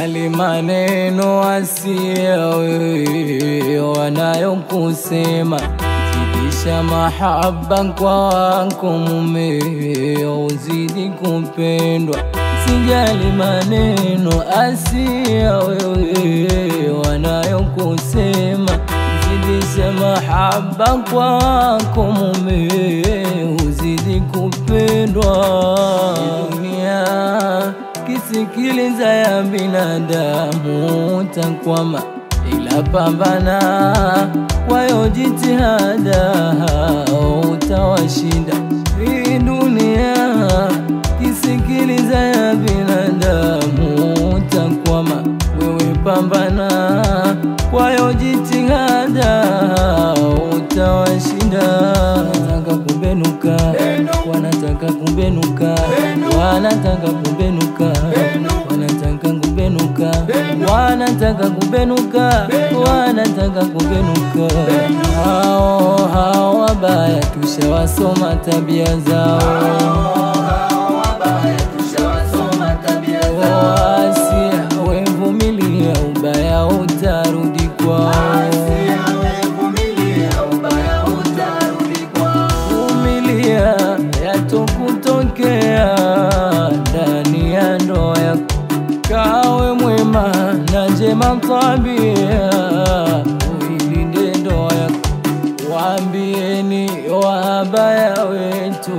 Yale maneno asia wewe wanayokusema, zidisha mahaba kwa wako mumeo, uzidi kupendwa. Sijali maneno asia wewe wanayokusema, zidisha mahaba kwa wako mumeo, uzidi kupendwa. Dunia kisikiliza ya binadamu utakwama, ila pambana kwayo jitihada utawashinda. Hii dunia kisikiliza ya binadamu utakwama, wewe pambana kwayo jitihada utawashinda. Wanataka kubenuka, wanataka kubenuka, wanataka kubenuka, wanataka kubenuka, wanataka kubenuka, wanataka kubenuka. Hao wabaya tushawasoma tabia zao, wasia wevumilia ubaya utarudi kwao. Vumilia yatokutokea ndani ya ndoa yako, kawe mwema na njema tabia, uilinde ndoa yako. Waambieni wabaya wetu,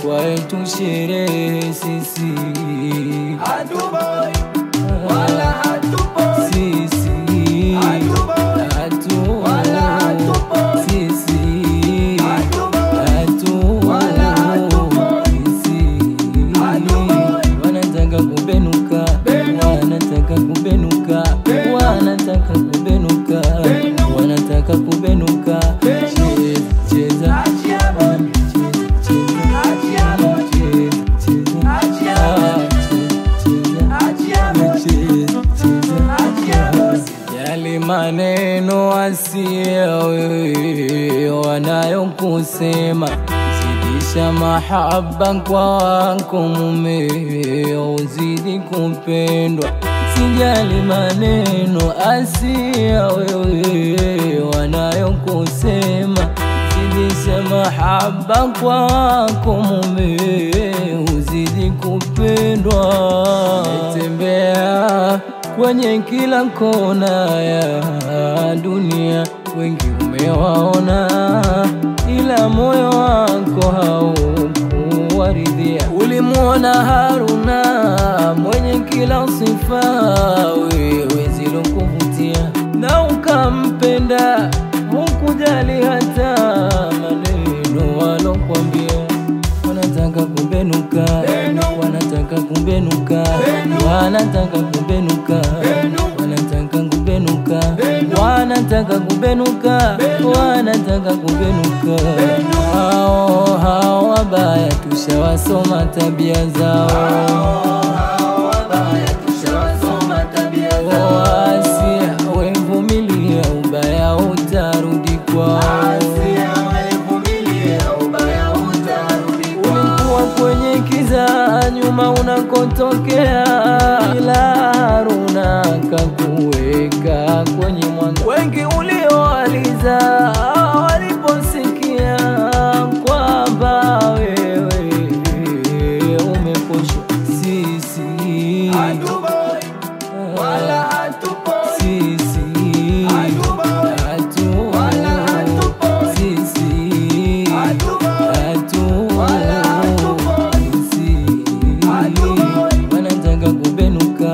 kwetu sherehe sisi hatuboi wala hatupoi, sisi hatu wala hatupoi, sisi hatu wala hatupoi, sisi wanataka kubenuka, wanataka kubenuka, wanataka kubenuka, wanataka kubenuka. Cheza yale maneno asia wewe wanayokusema, zidisha mahaba kwa wako mumeo, uzidi kupendwa. Sijali maneno asia wewe wanayokusema, zidisha mahaba kwa wako mumeo, uzidi kupendwa. Tembea kwenye kila kona ya dunia, wengi umewaona, ila moyo wako haukuwaridhia. Ulimuona Haruna mwenye kila sifa wewe zilokuvutia, na ukampenda, hukujali hata maneno walokuambia. Wanataka kubenuka, wanataka kubenuka, wanataka kubenuka, wanataka kubenuka, wanataka kubenuka, wanataka kubenuka. Hao wabaya tushawasoma tabia zao, wasia wevumilia ubaya utarudi kwao. Kwenye kiza nyuma unakotokea, ila Haruna kakuweka kwenye mwanga. Wengi uliowaliza waliposikia kwamba wewe umeposhwa, sisi hatuboi wala hatupoi, sisi hatu wala hatupoi, sisi hatu wala hatupoi, wanataka kubenuka,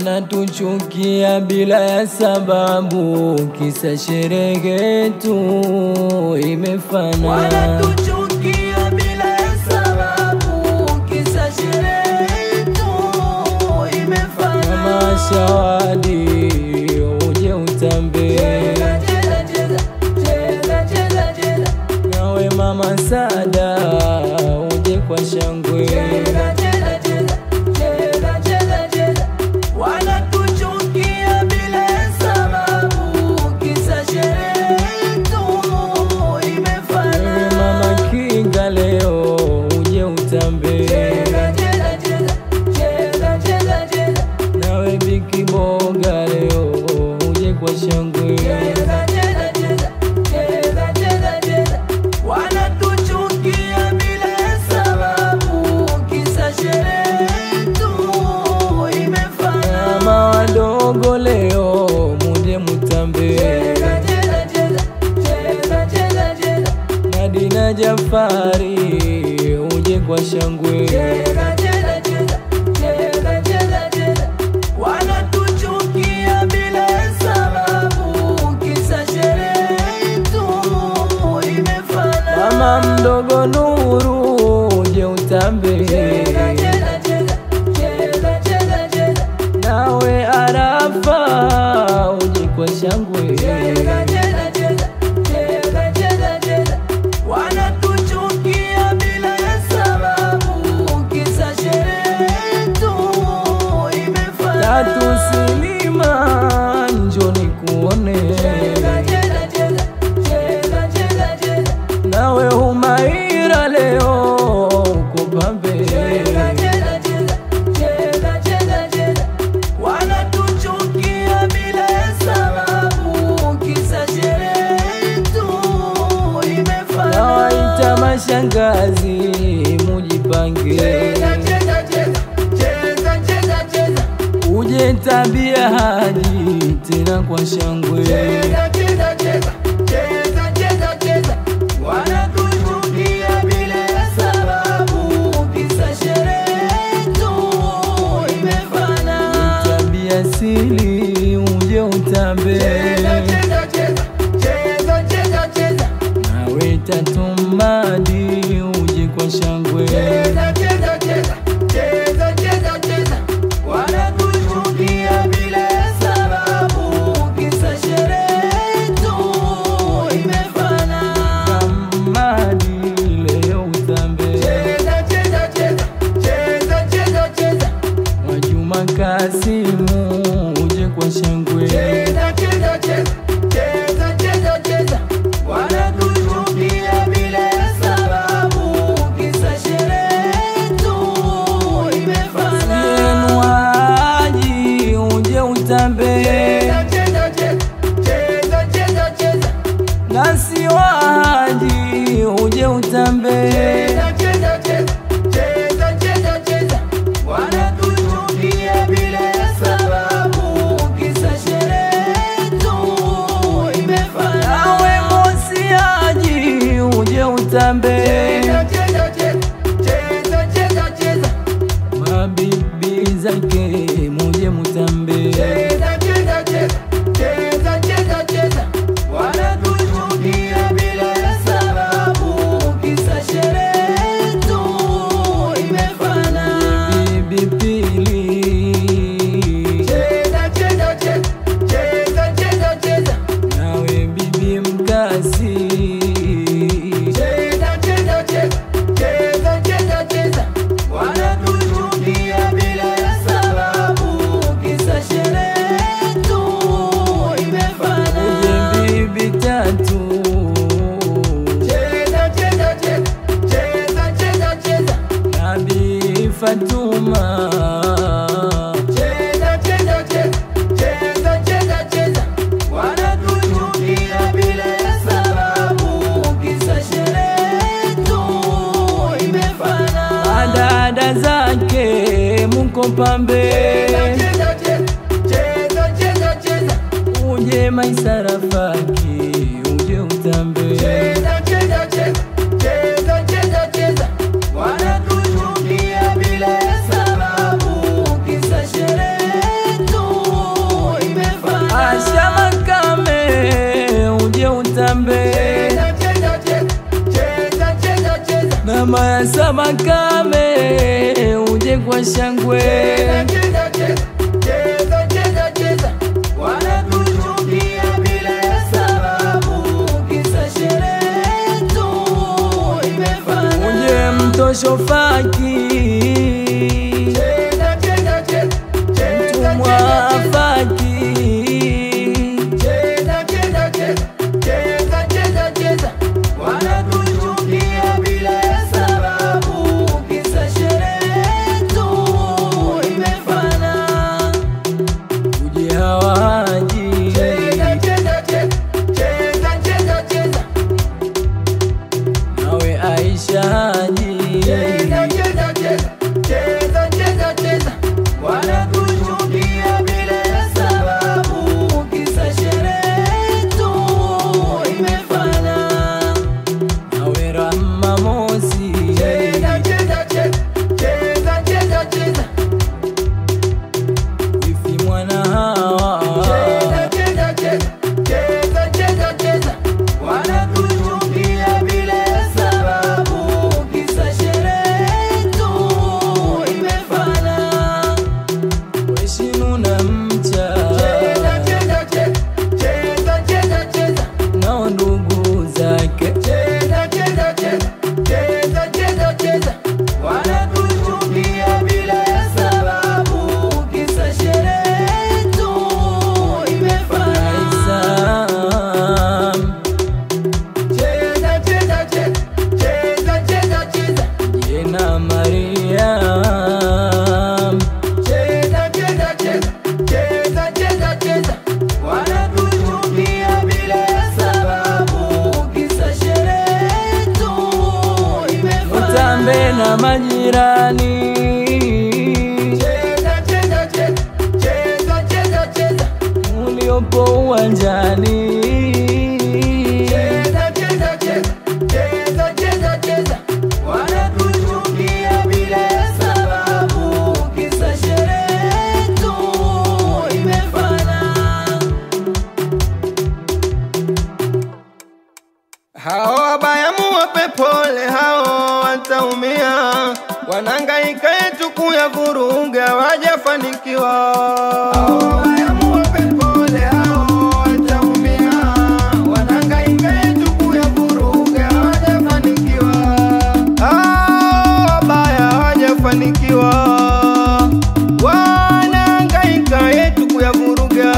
wanatuchukia bila ya sababu, kisa sherehe tu imefana. Wanatuchukia bila ya sababu, kisa sherehe tu imefana. Kama shawadi uje utambe, cheza cheza cheza cheza cheza cheza. nawe mama Sada uje kwa shangwe, cheza cheza cheza cheza cheza cheza. Wanatuchukia bila ya sababu, kisa sherehe tu imefana. mama Kinga leo uje utambe, cheza cheza cheza cheza cheza cheza. nawe Biki Boga leo uje kwa shangwe, cheza cheza cheza cheza cheza cheza. Wanatuchukia bila ya sababu, kisa sherehe tu imefana. mama wadogo leo muje mutambe, cheza cheza cheza cheza cheza cheza. Nadina Jafari uje kwa shangwe, cheza cheza cheza cheza cheza cheza. Wanatuchukia bila ya sababu, kisa sherehe tu imefana. mama mdogo Nuru uje utambe, cheza cheza cheza cheza cheza cheza. nawe Arafa uje kwa shangwe, cheza cheza cheza cheza cheza cheza. Wanatuchukia bila ya sababu, kisa sherehe tu imefana. Tatu Silima njoni kuone, cheza cheza cheza cheza cheza cheza. nawe Humaira leo uko pambe, cheza cheza cheza cheza cheza cheza. Wanatuchukia bila ya sababu, kisa sherehe tu imefana. nawaita mashangazi mujipange, cheza cheza cheza cheza cheza cheza. uje tabia Haji tena kwa shangwe, cheza cheza cheza cheza cheza cheza. Wanatuchukia bila ya sababu, kisa sherehe tu imefana. tabia Sili uje utambe, cheza cheza cheza cheza cheza cheza. nawe Tatu Madi uje kwa shangwe, cheza cheza cheza cheza cheza cheza. Wanatuchukia bila ya sababu, kisa sherehe tu imefana. Madi leo utambe, cheza cheza cheza cheza cheza cheza. Mwajuma Kasimu uje kwa shangwe, cheza cheza cheza cheza cheza cheza. Wanatuchukia bila ya sababu, kisa sherehe tu imefana. yenu Haji uje utambe, cheza cheza cheza cheza cheza cheza. nasi wa Haji uje utambe, cheza cheza cheza cheza cheza cheza. Wanatuchukia bila ya sababu, kisa sherehe tu imefana. nawe Mosi Haji uje utambe, cheza cheza cheza cheza cheza cheza. mabibi zake muje mutambe, cheza cheza cheza cheza cheza cheza. Wanatuchukia bila ya sababu, kisa sherehe tu imefana. bibi Pili cheza cheza cheza cheza cheza cheza. nawe bibi Mkasi, cheza cheza cheza cheza cheza cheza. Wanatuchukia bila ya sababu, kisa sherehe tu imefana. uje bibi Tatu, cheza cheza cheza cheza cheza cheza. nabi Fatuma, cheza cheza cheza cheza cheza cheza. Wanatuchukia bila ya sababu, kisa sherehe tu imefana. adada zake muko pambe, cheza cheza cheza cheza cheza. uje Maisara Faki uje utambe, cheza cheza cheza cheza cheza cheza. Wanatuchukia bila ya sababu, kisa sherehe tu kama ya Samakame uje kwa shangwe. Cheza, cheza, cheza, cheza, cheza. Wanatuchukia bila ya sababu, kisa sherehe tu imefana. Uje Mtosho Faki, Cheza, cheza, cheza, cheza, Mtumwa cheza, Faki. cheza, cheza, cheza, cheza, cheza, cheza. Wanatuchukia bila ya sababu, kisa sherehe tu imefana. Uje Hawaji, Cheza, cheza, cheza, cheza, cheza, cheza. nawe Aisha Haji. Cheza, cheza, cheza, cheza, cheza, cheza. Wanatuchukia bila ya sababu, kisa sherehe tu imefana. Nawe Rahma Mosi, Cheza, cheza, cheza, cheza, cheza, cheza. wifi mwana Hawa. Cheza, cheza, cheza, cheza, cheza, cheza. Wanatuchukia bila ya sababu, kisa sherehe tu imefana. Weshinu na Mcha, Cheza, cheza, cheza, cheza, cheza, cheza. nao ndugu zake. Cheza, cheza, cheza, cheza, cheza, cheza. Wanatuchukia bila ya sababu, kisa sherehe tu imefana. Aisam, Cheza, cheza, cheza, cheza, cheza, cheza. Jena Mariam, Cheza, cheza, cheza, cheza, cheza, cheza. Wanatuchukia bila ya sababu, kisa sherehe tu imefana. utambe na majirani. Cheza, cheza, cheza, cheza, cheza, cheza. Uliopo uwanjani, Cheza, cheza, cheza, cheza, cheza, cheza. Wanatuchukia bila ya sababu, kisa sherehe tu imefana. Hao wabaya muwape pole, hao wataumia, wanangaika yetu kuyavuruga, wajafanikiwa. Hao wabaya muwape pole, hao wataumia, wanangaika yetu kuyavuruga, wajafanikiwa. Hao wabaya hawajafanikiwa, wanangaika yetu kuyavuruga.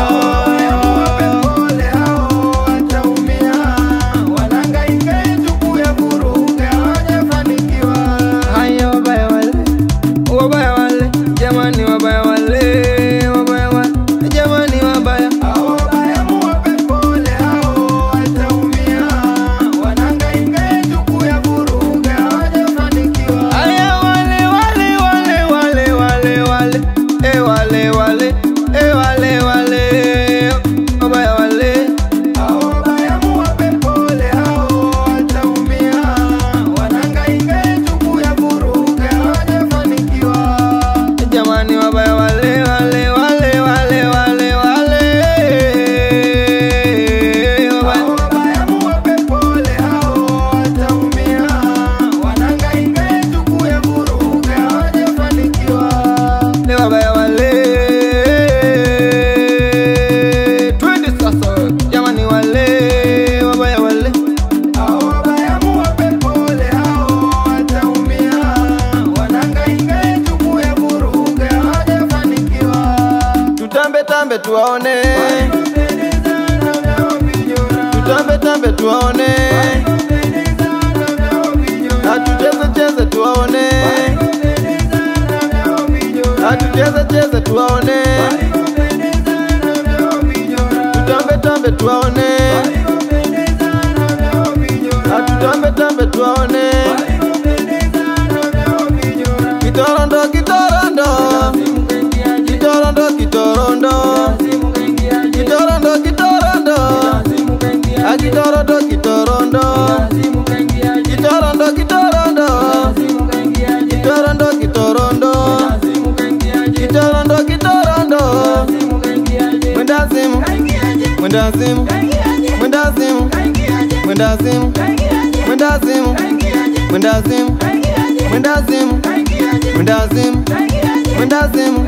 Jamani wabaya wale, wabaya wale, jamani wabaya. Hao wabaya muwape pole, hao wataumia, wanangaika yetu kuyavuruga, hawajafanikiwa. Haya wale wale wale wale wale wale, wale wale, wale wale, wabaya wale. Hao wabaya muwape pole, hao wataumia, wanangaika yetu kuyavuruga, hawajafanikiwa. Jamani wabaya wale wale wale wale wale wale, wabaya muwape pole, hao wataumia, wanangaika yetu kuyavuruga, hawajafanikiwa. Ni wabaya wale, twende sasa. Jamani wale wabaya wale, hao wabaya muwape pole, hao wataumia, wanangaika yetu kuyavuruga, hawajafanikiwa. Tutambe tambe tuwaone, tutambe tambe tuwaone, na tucheze cheze tuwaone, na tucheze cheze tuwaone, tutambe tambe tuwaone, na tutambe tambe tuwaone. Kitorondo kitorondo, kitorondo kitorondo, kitorondo kitorondo, kitorondo kitorondo, kitorondo kitorondo, kitorondo kitorondo, kitorondo kitorondo. Mwendazimu, mwendazimu, mwendazimu, mwendazimu, mwendazimu, mwendazimu. Mwendazimu, mwendazimu, mwendazimu,